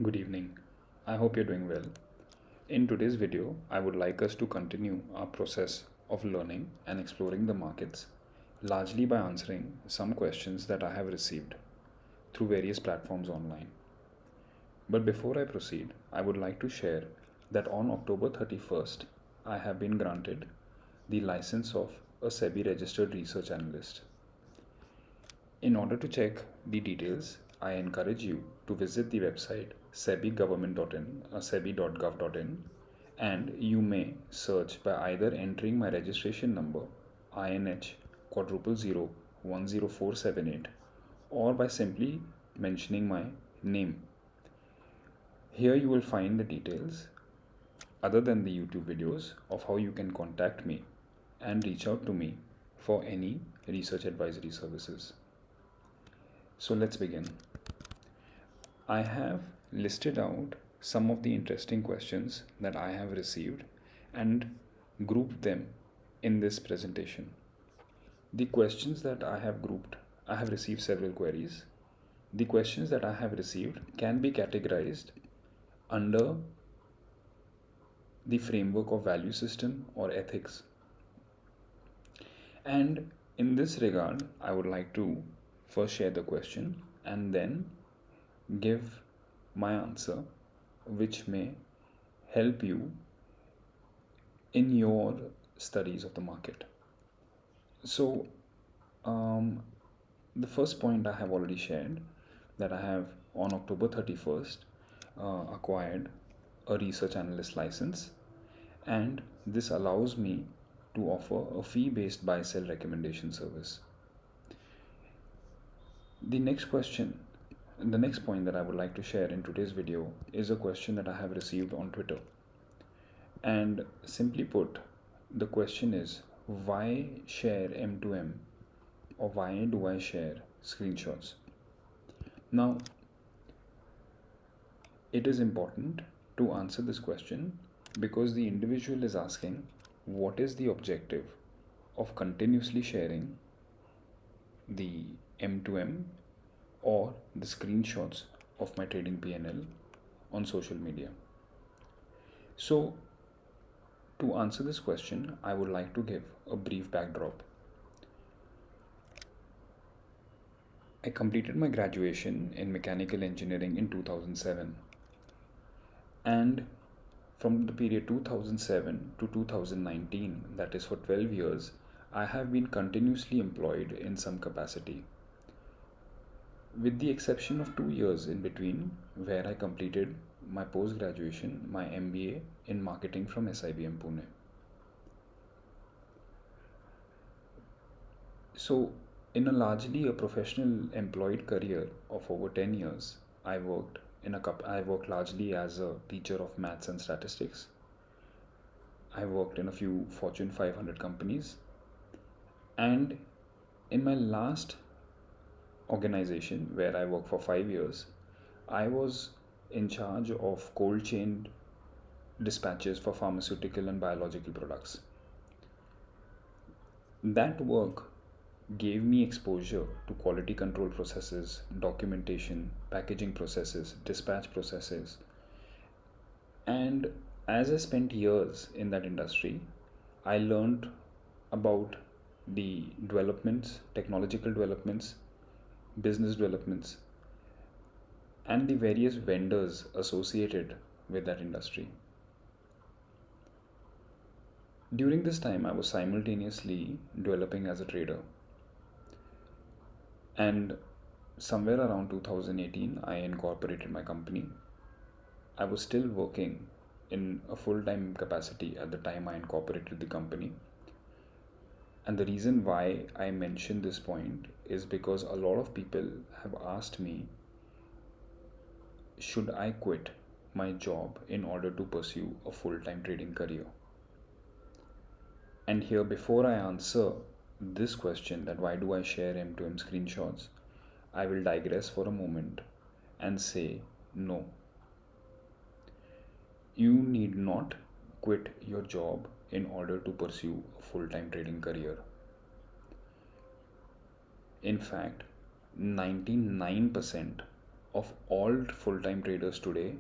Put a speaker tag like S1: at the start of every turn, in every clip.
S1: Good evening. I hope you're doing well. In today's video, I would like us to continue our process of learning and exploring the markets, largely by answering some questions that I have received through various platforms online. But before I proceed, I would like to share that on October 31st, I have been granted the license of a SEBI registered research analyst. In order to check the details, I encourage you to visit the website sebigovernment.in or sebi.gov.in, and you may search by either entering my registration number INH quadruple 10478 or by simply mentioning my name. Here you will find the details other than the YouTube videos of how you can contact me and reach out to me for any research advisory services. So let's begin. I have listed out some of the interesting questions that I have received and grouped them in this presentation. The questions that I have grouped, I have received several queries. The questions that I have received can be categorized under the framework of value system or ethics. And in this regard, I would like to first share the question and then give my answer, which may help you in your studies of the market. So, the first point I have already shared, that I have on October 31st acquired a research analyst license, and this allows me to offer a fee-based buy-sell recommendation service. The next point that I would like to share in today's video is a question that I have received on Twitter. And simply put, the question is, why share M2M, or why do I share screenshots? Now, it is important to answer this question because the individual is asking, what is the objective of continuously sharing the M2M or the screenshots of my trading P&L on social media? So, to answer this question, I would like to give a brief backdrop. I completed my graduation in mechanical engineering in 2007, and from the period 2007 to 2019, that is for 12 years, I have been continuously employed in some capacity, with the exception of 2 years in between where I completed my post-graduation, my MBA in marketing from SIBM Pune. So, in a largely a professional employed career of over 10 years, I worked largely as a teacher of maths and statistics. I worked in a few Fortune 500 companies, and in my last organization where I worked for 5 years, I was in charge of cold chain dispatches for pharmaceutical and biological products. That work gave me exposure to quality control processes, documentation, packaging processes, dispatch processes. And as I spent years in that industry, I learned about the developments, technological developments, business developments, and the various vendors associated with that industry. During this time, I was simultaneously developing as a trader. And somewhere around 2018, I incorporated my company. I was still working in a full-time capacity at the time I incorporated the company. And the reason why I mention this point is because a lot of people have asked me, should I quit my job in order to pursue a full-time trading career? And here, before I answer this question, that why do I share M2M screenshots, I will digress for a moment and say no. You need not quit your job in order to pursue a full-time trading career. In fact, 99% of all full-time traders today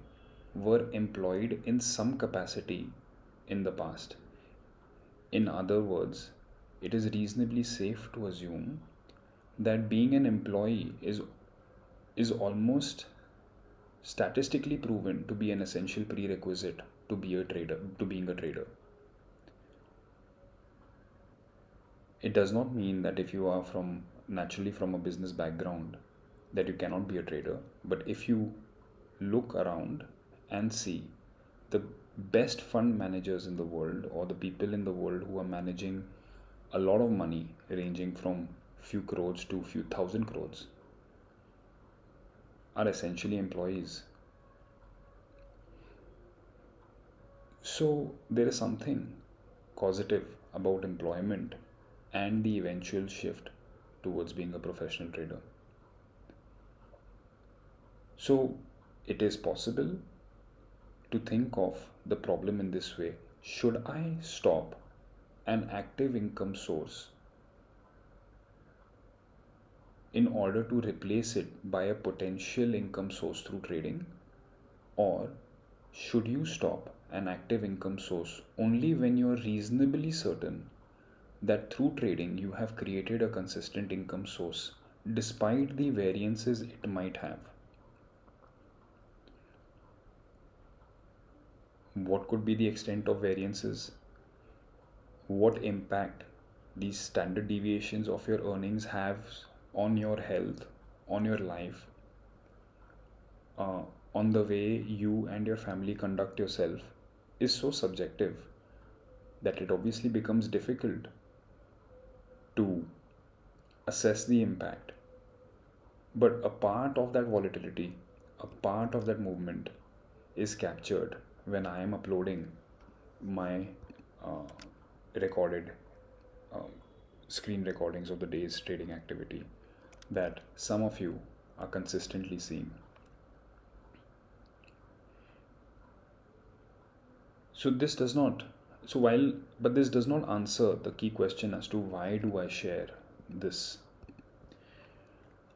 S1: were employed in some capacity in the past. In other words, it is reasonably safe to assume that being an employee is almost statistically proven to be an essential prerequisite to being a trader. It does not mean that if you are naturally from a business background that you cannot be a trader, but if you look around and see the best fund managers in the world, or the people in the world who are managing a lot of money ranging from few crores to few thousand crores, are essentially employees. So there is something causative about employment and the eventual shift towards being a professional trader. So it is possible to think of the problem in this way: should I stop an active income source in order to replace it by a potential income source through trading? Or should you stop an active income source only when you are reasonably certain that through trading you have created a consistent income source despite the variances it might have? What could be the extent of variances? What impact these standard deviations of your earnings have on your health, on your life, on the way you and your family conduct yourself, is so subjective that it obviously becomes difficult to assess the impact. But a part of that volatility, a part of that movement is captured when I am uploading my recorded screen recordings of the day's trading activity that some of you are consistently seeing. This does not answer the key question as to why do I share this.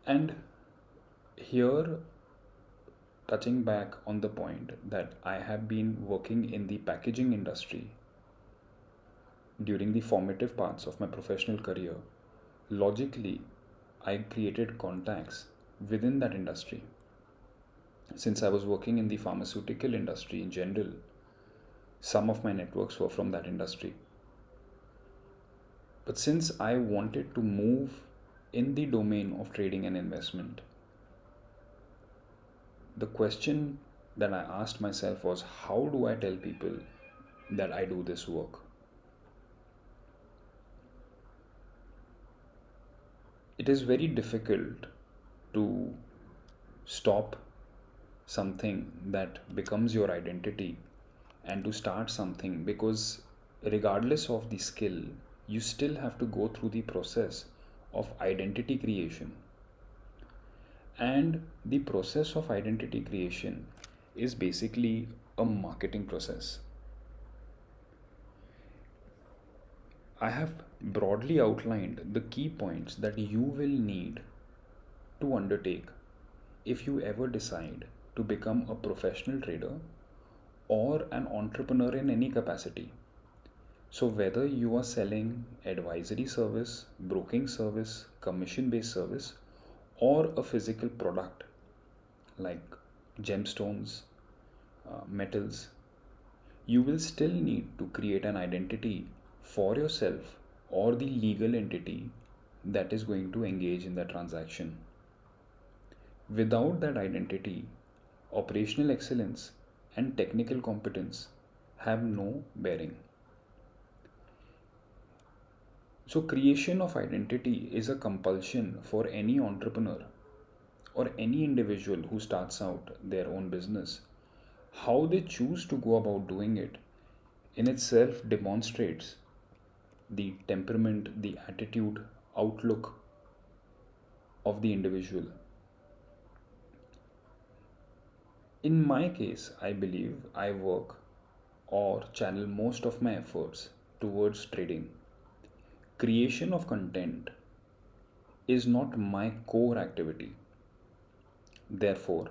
S1: And here, touching back on the point that I have been working in the packaging industry during the formative parts of my professional career, logically, I created contacts within that industry. Since I was working in the pharmaceutical industry in general, some of my networks were from that industry. But since I wanted to move in the domain of trading and investment, the question that I asked myself was, how do I tell people that I do this work? It is very difficult to stop something that becomes your identity and to start something, because regardless of the skill, you still have to go through the process of identity creation. And the process of identity creation is basically a marketing process. I have broadly outlined the key points that you will need to undertake if you ever decide to become a professional trader or an entrepreneur in any capacity. So whether you are selling advisory service, broking service, commission-based service, or a physical product like gemstones, metals, you will still need to create an identity for yourself or the legal entity that is going to engage in the transaction. Without that identity, operational excellence and technical competence have no bearing. So creation of identity is a compulsion for any entrepreneur or any individual who starts out their own business. How they choose to go about doing it in itself demonstrates the temperament, the attitude, outlook of the individual. In my case, I believe I work or channel most of my efforts towards trading. Creation of content is not my core activity. Therefore,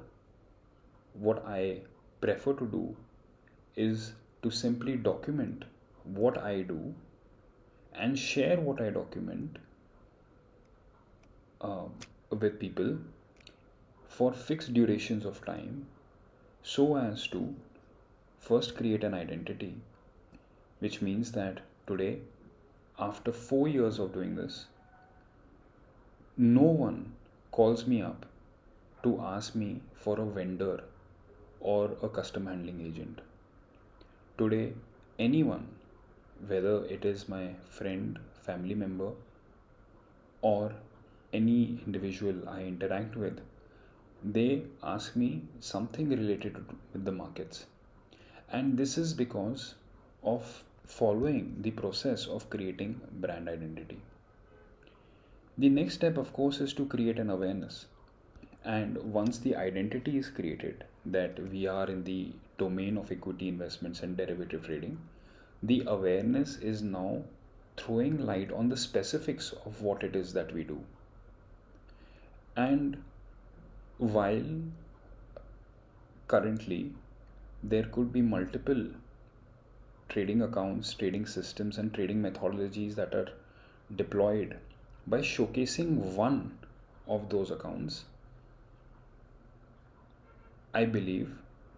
S1: what I prefer to do is to simply document what I do and share what I document with people for fixed durations of time, so as to first create an identity, which means that today, after 4 years of doing this, no one calls me up to ask me for a vendor or a custom handling agent. Today, anyone, whether it is my friend, family member, or any individual I interact with, they ask me something related with the markets. And this is because of following the process of creating brand identity. The next step, of course, is to create an awareness. And once the identity is created that we are in the domain of equity investments and derivative trading, the awareness is now throwing light on the specifics of what it is that we do. And while currently there could be multiple trading accounts, trading systems, and trading methodologies that are deployed, by showcasing one of those accounts, I believe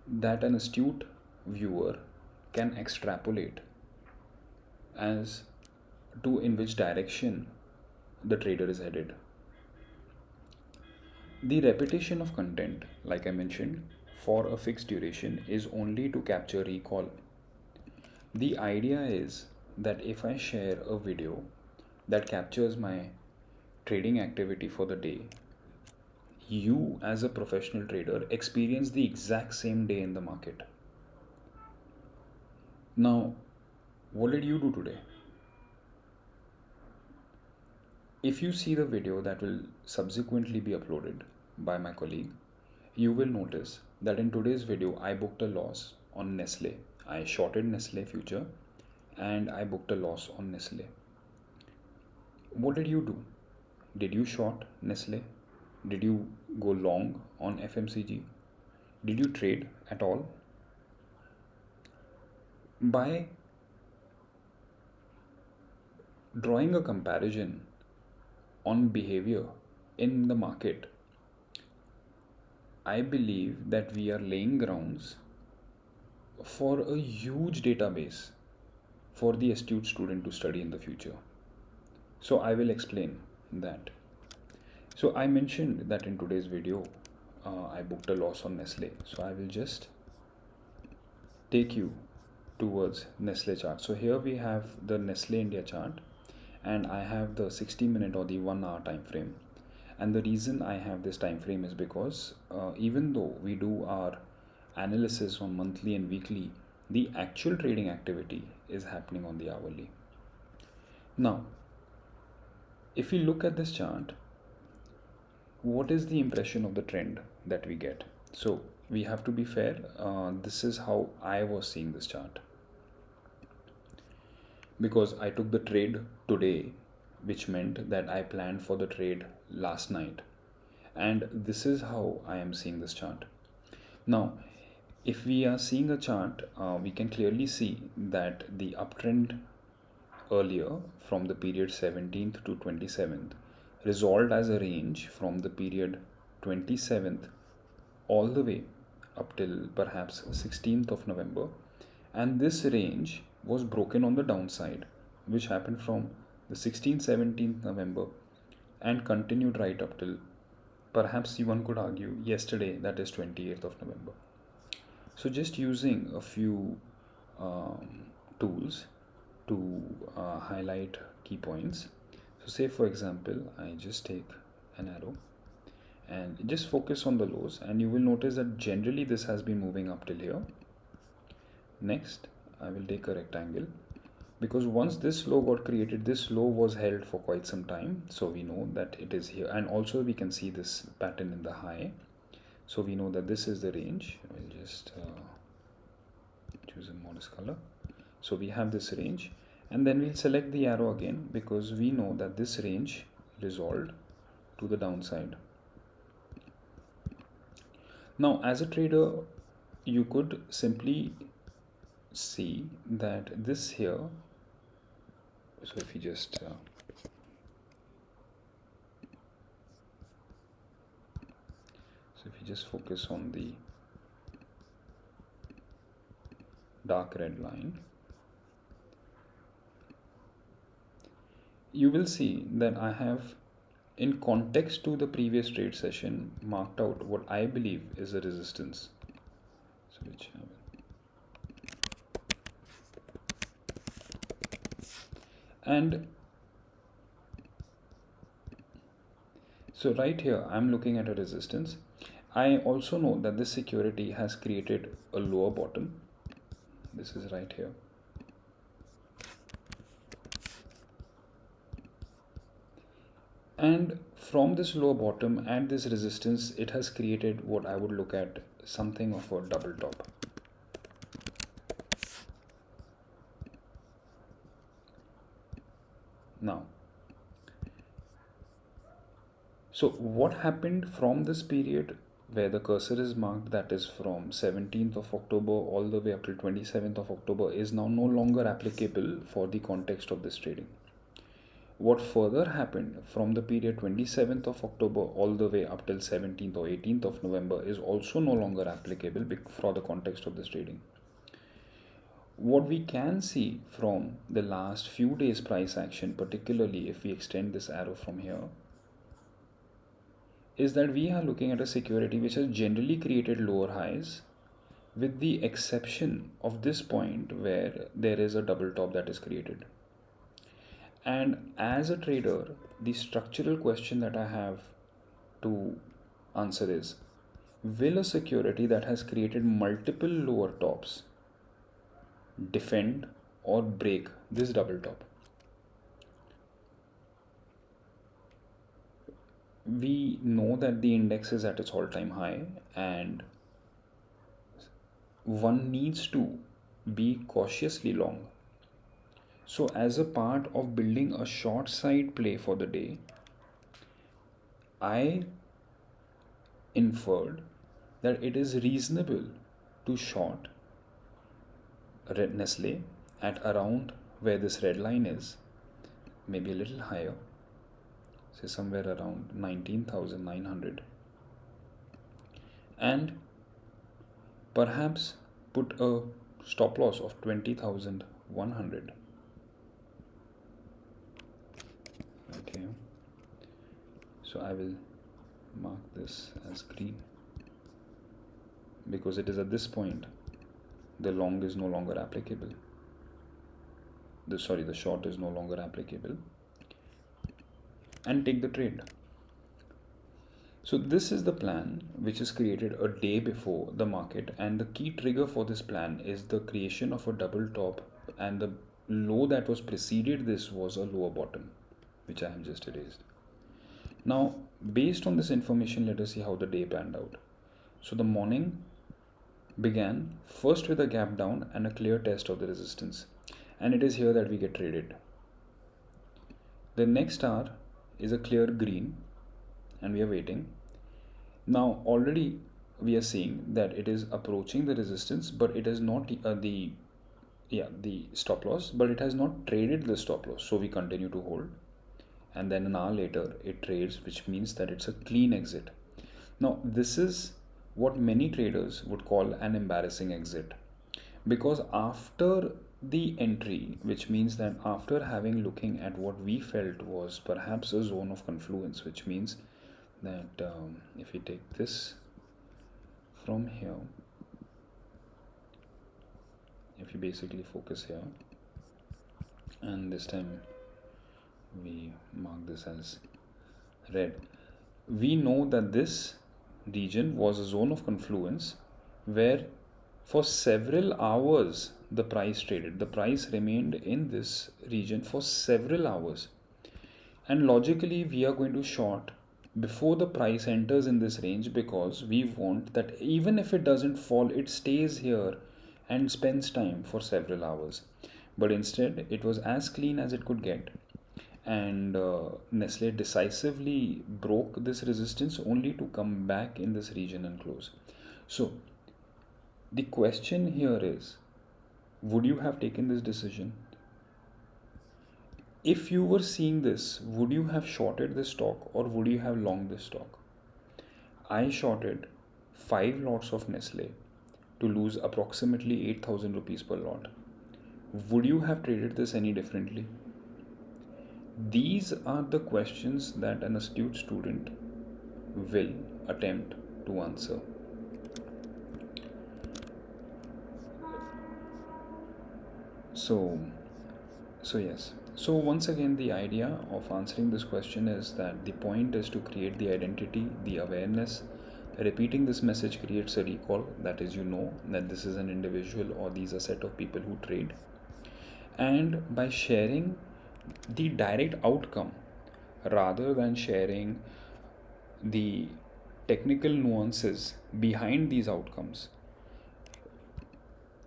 S1: that an astute viewer can extrapolate as to in which direction the trader is headed. The repetition of content, like I mentioned, for a fixed duration is only to capture recall. The idea is that if I share a video that captures my trading activity for the day, you as a professional trader experience the exact same day in the market. Now, what did you do today? If you see the video that will subsequently be uploaded by my colleague, you will notice that in today's video I booked a loss on Nestle. I shorted Nestle future and I booked a loss on Nestle. What did you do? Did you short Nestle? Did you go long on FMCG? Did you trade at all? By drawing a comparison on behavior in the market, I believe that we are laying grounds for a huge database for the astute student to study in the future. So I will explain that. So I mentioned that in today's video, I booked a loss on Nestle. So I will just take you towards Nestle chart. So here we have the Nestle India chart, and I have the 60-minute or the 1 hour time frame. And the reason I have this time frame is because even though we do our analysis on monthly and weekly, the actual trading activity is happening on the hourly. Now, if we look at this chart, what is the impression of the trend that we get? So we have to be fair. This is how I was seeing this chart, because I took the trade today, which meant that I planned for the trade last night, and this is how I am seeing this chart. Now, if we are seeing a chart, we can clearly see that the uptrend earlier from the period 17th to 27th resolved as a range from the period 27th all the way up till perhaps 16th of November, and this range was broken on the downside, which happened from the 16th 17th November and continued right up till perhaps one could argue yesterday, that is 28th of November. So just using a few tools to highlight key points. So say for example, I just take an arrow and just focus on the lows, and you will notice that generally this has been moving up till here. Next, I will take a rectangle, because once this low got created, this low was held for quite some time, so we know that it is here, and also we can see this pattern in the high, so we know that this is the range. I will just choose a modest color. So we have this range, and then we'll select the arrow again, because we know that this range resolved to the downside. Now, as a trader, you could simply see that this here, so if you just focus on the dark red line, you will see that I have, in context to the previous trade session, marked out what I believe is a resistance. So which I will. And so right here, I'm looking at a resistance. I also know that this security has created a lower bottom. This is right here. And from this lower bottom and this resistance, it has created what I would look at something of a double top. Now, so what happened from this period where the cursor is marked, that is from 17th of October all the way up till 27th of October, is now no longer applicable for the context of this trading. What further happened from the period 27th of October all the way up till 17th or 18th of November is also no longer applicable for the context of this trading. What we can see from the last few days price action, particularly if we extend this arrow from here, is that we are looking at a security which has generally created lower highs, with the exception of this point where there is a double top that is created. And as a trader, the structural question that I have to answer is, will a security that has created multiple lower tops defend or break this double top? We know that the index is at its all-time high and one needs to be cautiously long. So as a part of building a short side play for the day, I inferred that it is reasonable to short Nestle at around where this red line is, maybe a little higher, say somewhere around 19,900, and perhaps put a stop loss of 20,100. Okay, so I will mark this as green because it is at this point the long is no longer applicable. The short is no longer applicable, and take the trade. So this is the plan which is created a day before the market, and the key trigger for this plan is the creation of a double top, and the low that was preceded this was a lower bottom, which I have just erased. Now, based on this information, let us see how the day panned out. So the morning began first with a gap down and a clear test of the resistance, and it is here that we get traded. The next hour is a clear green and we are waiting. Now already we are seeing that it is approaching the resistance, but it is not the stop loss, but it has not traded the stop loss, so we continue to hold, and then an hour later it trades, which means that it's a clean exit. Now this is what many traders would call an embarrassing exit, because after the entry, which means that after having looking at what we felt was perhaps a zone of confluence, which means that if we take this from here, if you basically focus here, and this time we mark this as red, we know that this region was a zone of confluence where for several hours the price traded. The price remained in this region for several hours, and logically we are going to short before the price enters in this range, because we want that even if it doesn't fall, it stays here and spends time for several hours. But instead it was as clean as it could get, and Nestle decisively broke this resistance only to come back in this region and close. So the question here is, would you have taken this decision? If you were seeing this, would you have shorted this stock or would you have longed this stock? I shorted 5 lots of Nestle to lose approximately 8,000 rupees per lot. Would you have traded this any differently? These are the questions that an astute student will attempt to answer. So yes. So once again, the idea of answering this question is that the point is to create the identity, the awareness. Repeating this message creates a recall, that is, you know that this is an individual or these are a set of people who trade. And by sharing the direct outcome rather than sharing the technical nuances behind these outcomes,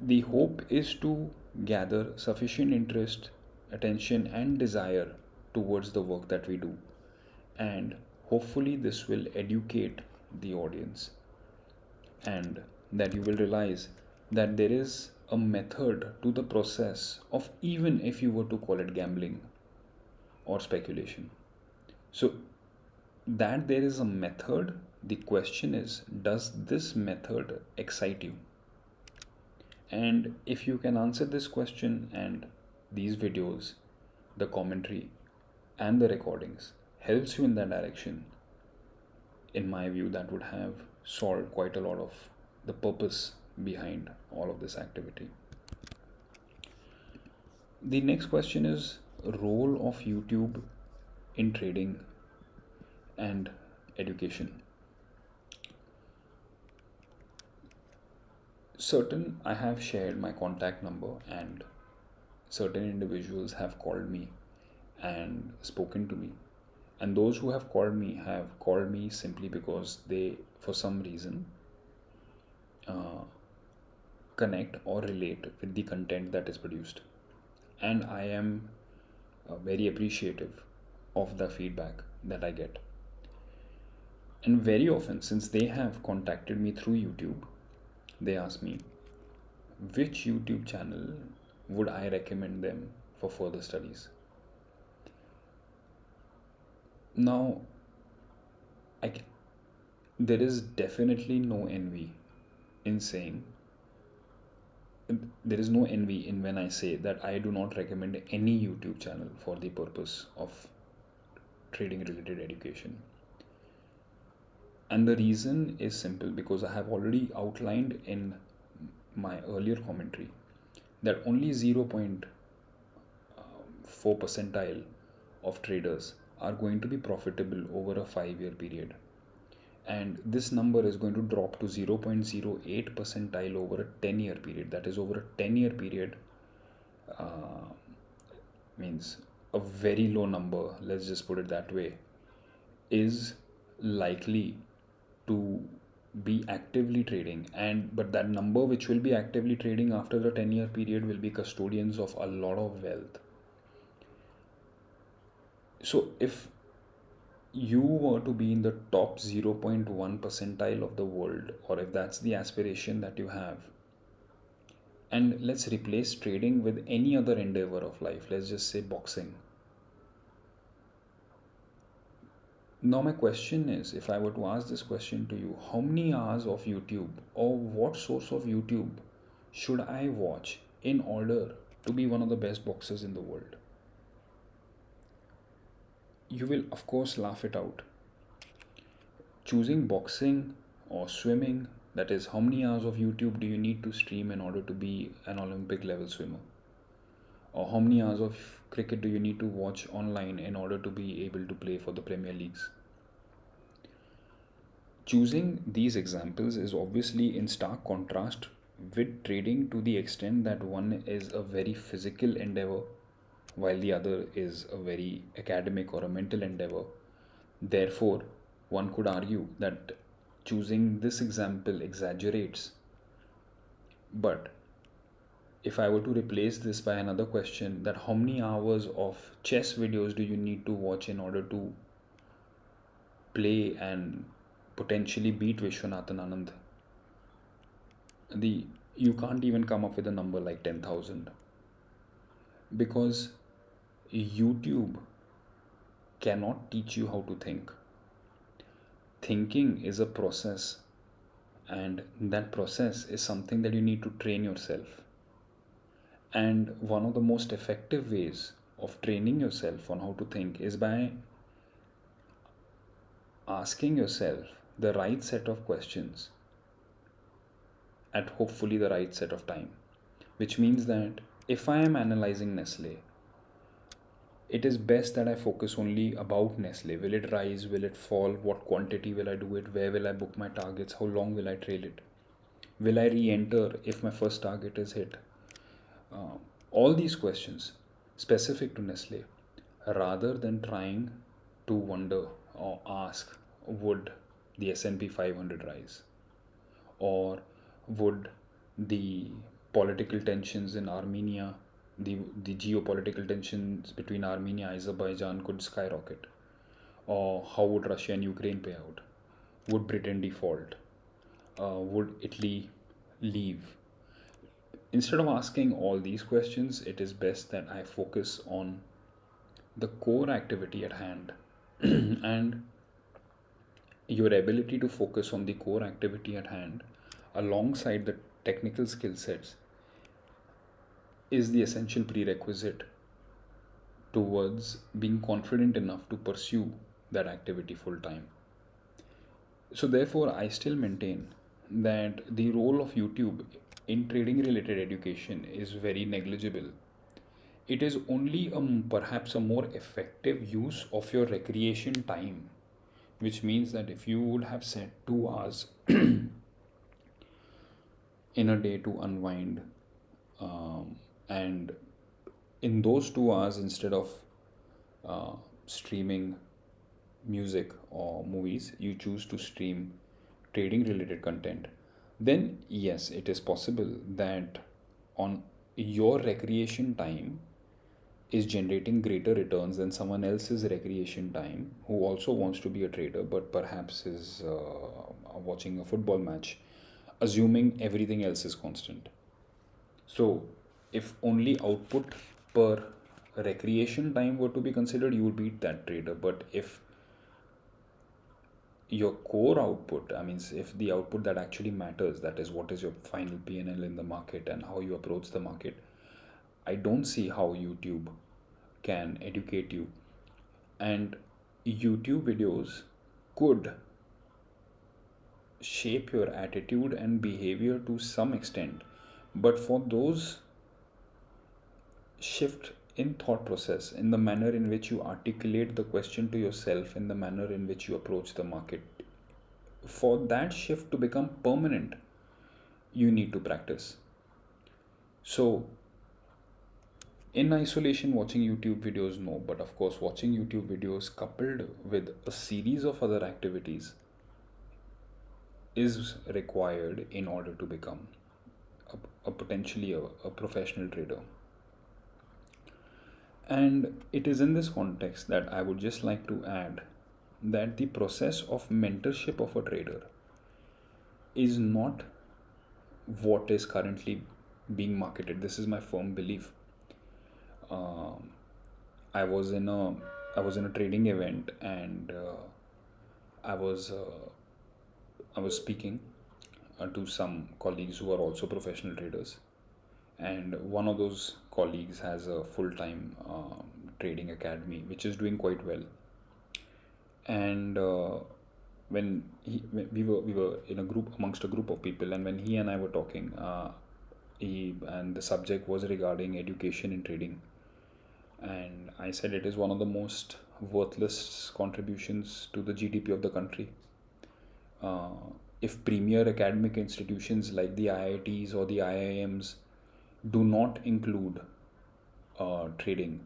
S1: the hope is to gather sufficient interest, attention, and desire towards the work that we do. And hopefully, this will educate the audience, and that you will realize that there is a method to the process of, even if you were to call it gambling or speculation. So, that there is a method, the question is, does this method excite you? And if you can answer this question, and these videos, the commentary, and the recordings helps you in that direction, in my view, that would have solved quite a lot of the purpose behind all of this activity. The next question is role of YouTube in trading and education. I have shared my contact number, and certain individuals have called me and spoken to me. And those who have called me simply because they, for some reason, connect or relate with the content that is produced. And I am very appreciative of the feedback that I get. And very often, since they have contacted me through YouTube, they ask me, which YouTube channel would I recommend them for further studies? Now, there is definitely no envy in saying, there is no envy in when I say that I do not recommend any YouTube channel for the purpose of trading related education. And the reason is simple, because I have already outlined in my earlier commentary that only 0.4 percentile of traders are going to be profitable over a 5-year period. And this number is going to drop to 0.08 percentile over a 10-year period. That is, over a 10-year period, means a very low number, let's just put it that way, is likely to be actively trading. But that number which will be actively trading after the 10-year period will be custodians of a lot of wealth. So if you were to be in the top 0.1 percentile of the world, or if that's the aspiration that you have, and let's replace trading with any other endeavor of life, let's just say boxing. Now my question is, if I were to ask this question to you, how many hours of YouTube or what source of YouTube should I watch in order to be one of the best boxers in the world? You will of course laugh it out. Choosing boxing or swimming, that is, how many hours of YouTube do you need to stream in order to be an Olympic level swimmer? Or how many hours of cricket do you need to watch online in order to be able to play for the Premier Leagues? Choosing these examples is obviously in stark contrast with trading, to the extent that one is a very physical endeavor while the other is a very academic or a mental endeavor. Therefore, one could argue that choosing this example exaggerates. But if I were to replace this by another question, that how many hours of chess videos do you need to watch in order to play and potentially beat Vishwanathan Anand? the you can't even come up with a number like 10,000, because YouTube cannot teach you how to think. Thinking is a process, and that process is something that you need to train yourself. And one of the most effective ways of training yourself on how to think is by asking yourself the right set of questions at hopefully the right set of time. Which means that if I am analyzing Nestle, it is best that I focus only about Nestle. Will it rise? Will it fall? What quantity will I do it? Where will I book my targets? How long will I trail it? Will I re-enter if my first target is hit? All these questions specific to Nestle, rather than trying to wonder or ask, would the S&P 500 rise, or would the political tensions in Armenia, the geopolitical tensions between Armenia and Azerbaijan could skyrocket, or how would Russia and Ukraine pay out, would Britain default, would Italy leave? Instead of asking all these questions, it is best that I focus on the core activity at hand. And your ability to focus on the core activity at hand alongside the technical skill sets is the essential prerequisite towards being confident enough to pursue that activity full time. So, therefore, I still maintain that the role of YouTube in trading related education is very negligible. It is only perhaps a more effective use of your recreation time, which means that if you would have set 2 hours in a day to unwind, and in those 2 hours, instead of streaming music or movies, you choose to stream trading related content, then yes, it is possible that on your recreation time is generating greater returns than someone else's recreation time who also wants to be a trader but perhaps is watching a football match, assuming everything else is constant. So, if only output per recreation time were to be considered, you would beat that trader. But if your core output, I mean, if the output that actually matters, that is what is your final PNL in the market and how you approach the market, I don't see how YouTube can educate you. And YouTube videos could shape your attitude and behavior to some extent, but for those shift in thought process, in the manner in which you articulate the question to yourself, in the manner in which you approach the market, for that shift to become permanent, you need to practice. So, in isolation, watching YouTube videos, no, but of course, watching YouTube videos coupled with a series of other activities is required in order to become a potentially a professional trader. And it is in this context that I would just like to add that the process of mentorship of a trader is not what is currently being marketed. This is my firm belief. I was in a trading event, and I was speaking to some colleagues who are also professional traders, and one of those colleagues has a full-time trading academy which is doing quite well. And when we were in a group, amongst a group of people, and when he and I were talking, and the subject was regarding education in trading, and I said it is one of the most worthless contributions to the GDP of the country. If premier academic institutions like the IITs or the IIMs do not include trading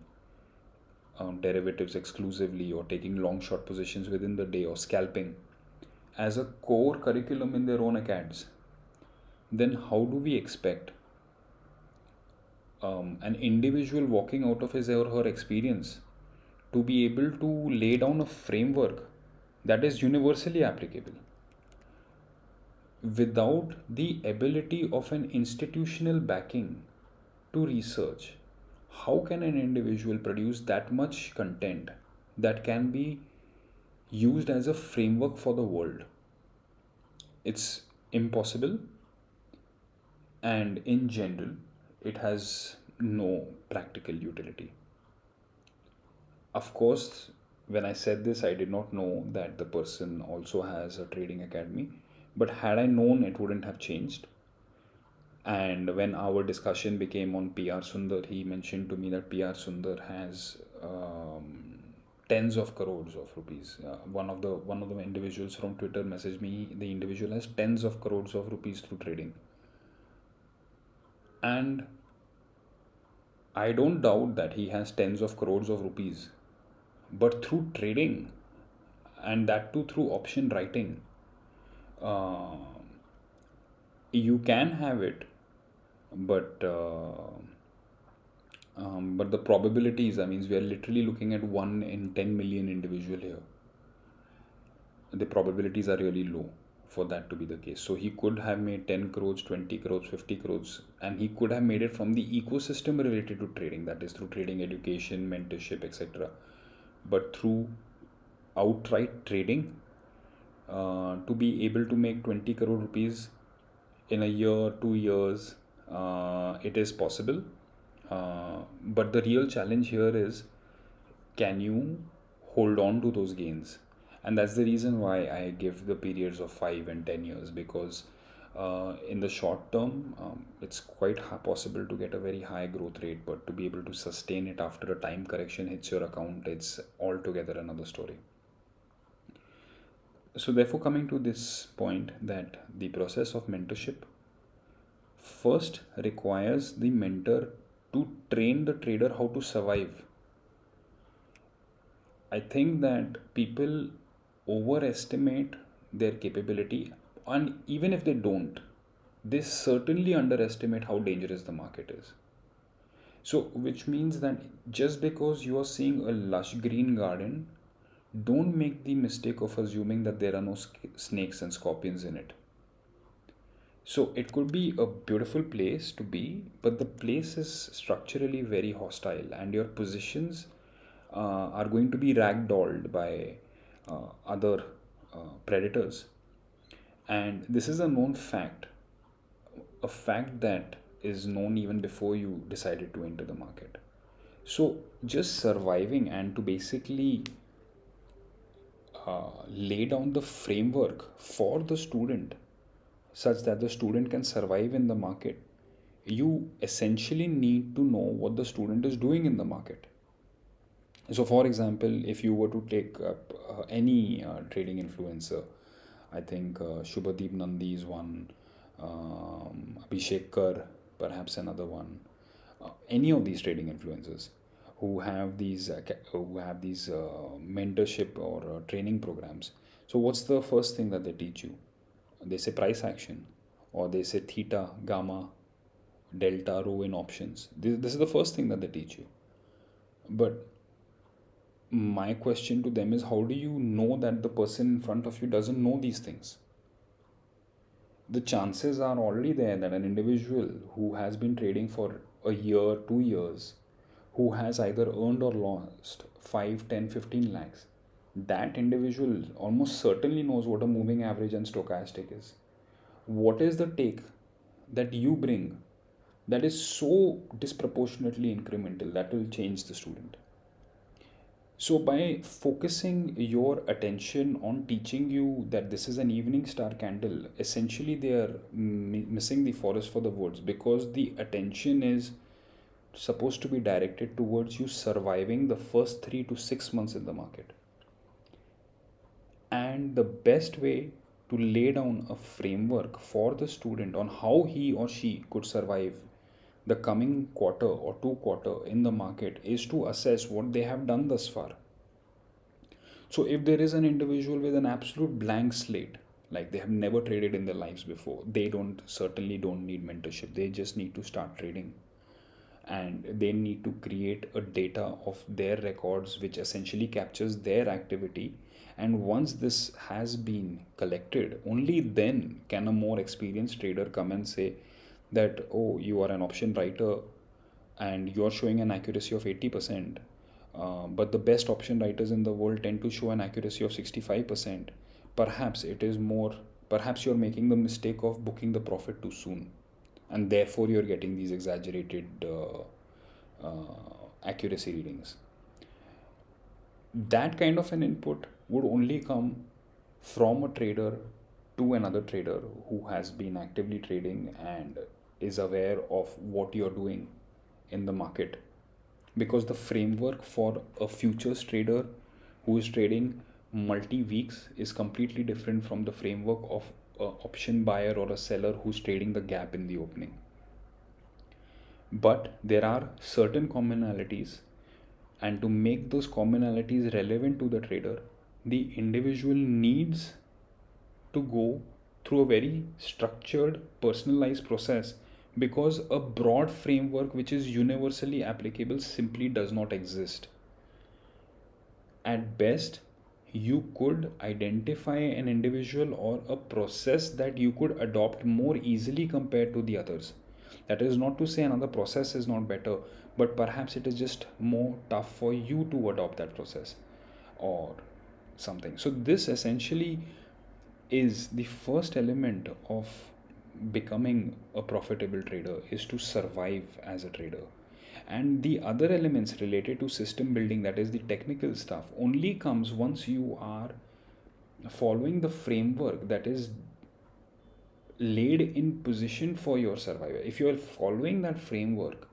S1: derivatives exclusively, or taking long short positions within the day, or scalping as a core curriculum in their own acads, then how do we expect an individual walking out of his or her experience to be able to lay down a framework that is universally applicable? without the ability of an institutional backing to research, how can an individual produce that much content that can be used as a framework for the world? It's impossible, and in general, it has no practical utility. Of course, when I said this, I did not know that the person also has a trading academy, but had I known, it wouldn't have changed. And when our discussion became on PR Sundar, he mentioned to me that PR Sundar has tens of crores of rupees. One of the individuals from Twitter messaged me. The individual has tens of crores of rupees through trading, and I don't doubt that he has tens of crores of rupees, but through trading, and that too through option writing, uh, you can have it, but the probabilities, I mean, we are literally looking at 1 in 10 million individual here. The probabilities are really low for that to be the case. So he could have made 10 crores, 20 crores, 50 crores, and he could have made it from the ecosystem related to trading, that is through trading education, mentorship, etc. But through outright trading, to be able to make 20 crore rupees in a year, 2 years, it is possible. But the real challenge here is, can you hold on to those gains? And that's the reason why I give the periods of 5 and 10 years, because in the short term, it's quite possible to get a very high growth rate, but to be able to sustain it after a time correction hits your account, it's altogether another story. So therefore, coming to this point, that the process of mentorship first requires the mentor to train the trader how to survive. I think that people overestimate their capability, and even if they don't, they certainly underestimate how dangerous the market is. So, which means that just because you are seeing a lush green garden, don't make the mistake of assuming that there are no snakes and scorpions in it. So it could be a beautiful place to be, but the place is structurally very hostile, and your positions are going to be ragdolled by other predators. And this is a known fact, a fact that is known even before you decided to enter the market. So just surviving and to basically lay down the framework for the student such that the student can survive in the market, you essentially need to know what the student is doing in the market. So, for example, if you were to take up any trading influencer, I think Shubhadeep Nandi is one, Abhishek Kar, perhaps another one, any of these trading influencers who have these mentorship or training programs. So, what's the first thing that they teach you? They say price action, or they say theta, gamma, delta, rho in options. This is the first thing that they teach you. But my question to them is, how do you know that the person in front of you doesn't know these things? The chances are already there that an individual who has been trading for a year, 2 years, who has either earned or lost 5, 10, 15 lakhs, that individual almost certainly knows what a moving average and stochastic is. What is the take that you bring that is so disproportionately incremental that will change the student? So, by focusing your attention on teaching you that this is an evening star candle, essentially they are missing the forest for the woods, because the attention is supposed to be directed towards you surviving the first 3 to 6 months in the market. And the best way to lay down a framework for the student on how he or she could survive the coming quarter or 2 quarter in the market is to assess what they have done thus far. So if there is an individual with an absolute blank slate, like they have never traded in their lives before, they certainly don't need mentorship. They just need to start trading. and they need to create a data of their records which essentially captures their activity. And once this has been collected, only then can a more experienced trader come and say that, oh, you are an option writer and you're showing an accuracy of 80%, but the best option writers in the world tend to show an accuracy of 65%. Perhaps it is more, perhaps you're making the mistake of booking the profit too soon, and therefore you're getting these exaggerated accuracy readings. That kind of an input would only come from a trader to another trader who has been actively trading and is aware of what you're doing in the market, because the framework for a futures trader who is trading multi weeks is completely different from the framework of an option buyer or a seller who's trading the gap in the opening. But there are certain commonalities, and to make those commonalities relevant to the trader, the individual needs to go through a very structured, personalized process, because a broad framework which is universally applicable simply does not exist. At best, you could identify an individual or a process that you could adopt more easily compared to the others. That is not to say another process is not better, but perhaps it is just more tough for you to adopt that process or something. So, this essentially is the first element of becoming a profitable trader, is to survive as a trader. And the other elements related to system building, that is the technical stuff, only comes once you are following the framework that is laid in position for your survival. If you are following that framework,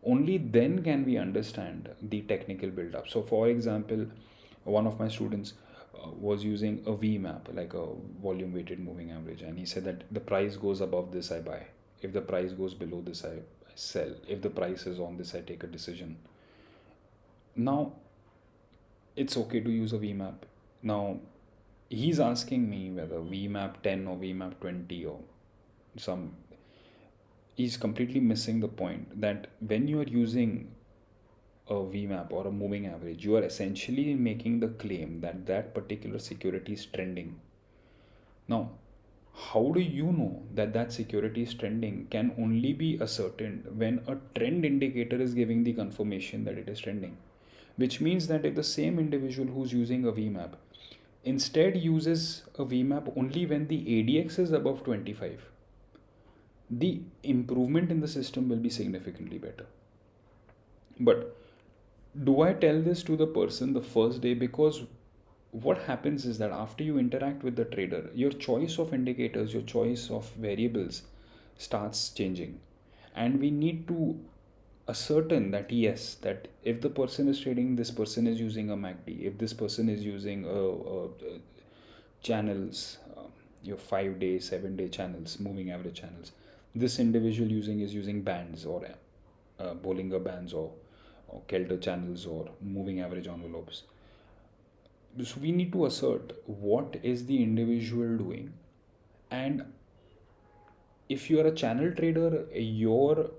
S1: only then can we understand the technical build up. So for example, one of my students was using a VMAP, like a volume weighted moving average, and he said that the price goes above this, I buy. If the price goes below this, I sell. If the price is on this, I take a decision. Now, it's okay to use a VMAP. Now, he's asking me whether VMAP 10 or VMAP 20 or some. He's completely missing the point that when you are using a VMAP or a moving average, you are essentially making the claim that that particular security is trending. Now, how do you know that that security is trending can only be ascertained when a trend indicator is giving the confirmation that it is trending. Which means that if the same individual who's using a VMAP instead uses a VMAP only when the ADX is above 25, the improvement in the system will be significantly better. But do I tell this to the person the first day? Because what happens is that after you interact with the trader, your choice of indicators, your choice of variables starts changing. And we need to ascertain that yes, that if the person is trading, this person is using a MACD, if this person is using channels, your 5-day, 7-day channels, moving average channels, this individual is using bands or Bollinger bands or Kelter channels or moving average envelopes. So we need to assert what is the individual doing, and if you are a channel trader, your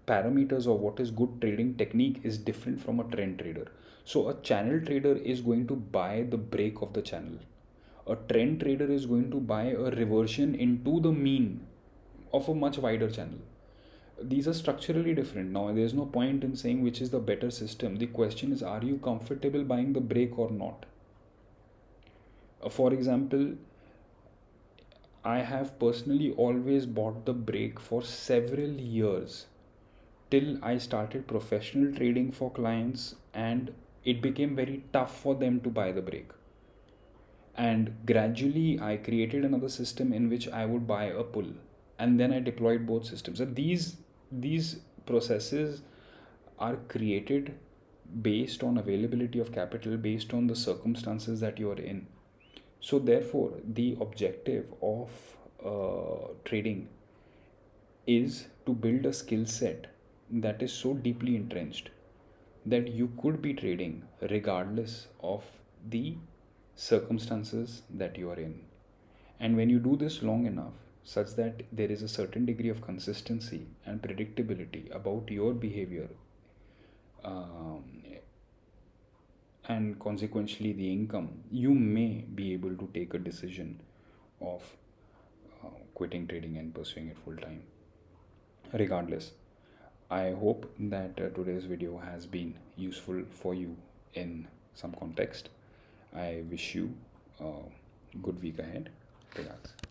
S1: parameters of what is good trading technique is different from a trend trader. So a channel trader is going to buy the break of the channel. A trend trader is going to buy a reversion into the mean of a much wider channel. These are structurally different. Now, there's no point in saying which is the better system. The question is, are you comfortable buying the break or not? For example, I have personally always bought the break for several years till I started professional trading for clients, and it became very tough for them to buy the break. And gradually, I created another system in which I would buy a pull, and then I deployed both systems. And these processes are created based on availability of capital, based on the circumstances that you are in. So therefore, the objective of trading is to build a skill set that is so deeply entrenched that you could be trading regardless of the circumstances that you are in. And when you do this long enough, such that there is a certain degree of consistency and predictability about your behavior, um, and consequently the income, you may be able to take a decision of quitting trading and pursuing it full time. Regardless, I hope that today's video has been useful for you in some context. I wish you a good week ahead. Regards.